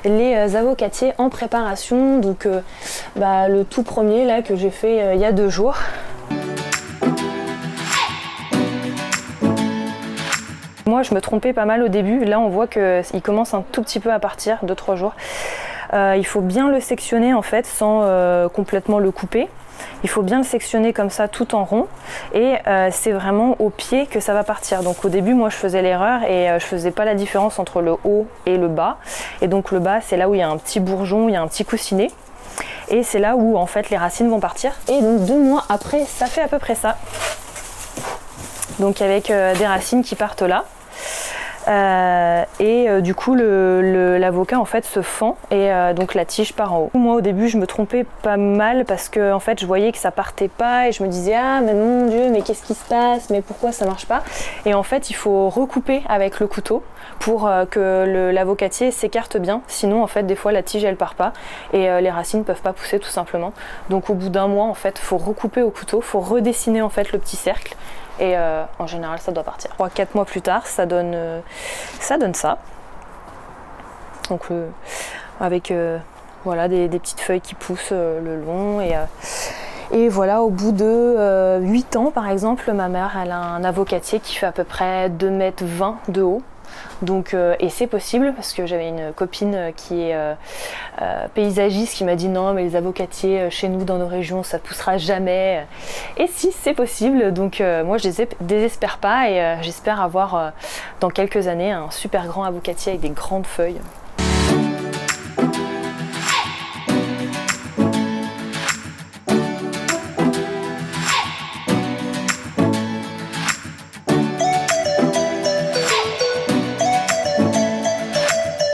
les avocatiers en préparation. Donc le tout premier là que j'ai fait il y a 2 jours. Moi je me trompais pas mal au début, là on voit qu'il commence un tout petit peu à partir, 2-3 jours. Il faut bien le sectionner en fait sans complètement le couper. Il faut bien le sectionner comme ça tout en rond et c'est vraiment au pied que ça va partir. Donc au début moi je faisais l'erreur et je faisais pas la différence entre le haut et le bas. Et donc le bas c'est là où il y a un petit bourgeon, il y a un petit coussinet. Et c'est là où en fait les racines vont partir. Et donc 2 mois après ça fait à peu près ça. Donc avec des racines qui partent là. Du coup l'avocat en fait se fend et donc la tige part en haut. Moi au début je me trompais pas mal parce que en fait je voyais que ça partait pas et je me disais ah mais mon Dieu mais qu'est-ce qui se passe, mais pourquoi ça marche pas. Et en fait il faut recouper avec le couteau pour que l'avocatier s'écarte bien, sinon en fait des fois la tige elle part pas et les racines peuvent pas pousser tout simplement. Donc au bout d'1 mois en fait faut recouper au couteau, faut redessiner en fait le petit cercle. Et en général ça doit partir. 3-4 mois plus tard ça donne ça. Donc avec voilà des petites feuilles qui poussent le long et voilà au bout de 8 ans par exemple ma mère elle a un avocatier qui fait à peu près 2,20 m de haut. Donc, et c'est possible parce que j'avais une copine qui est paysagiste qui m'a dit non mais les avocatiers chez nous dans nos régions ça poussera jamais. Et si c'est possible, donc moi je désespère pas et j'espère avoir dans quelques années un super grand avocatier avec des grandes feuilles.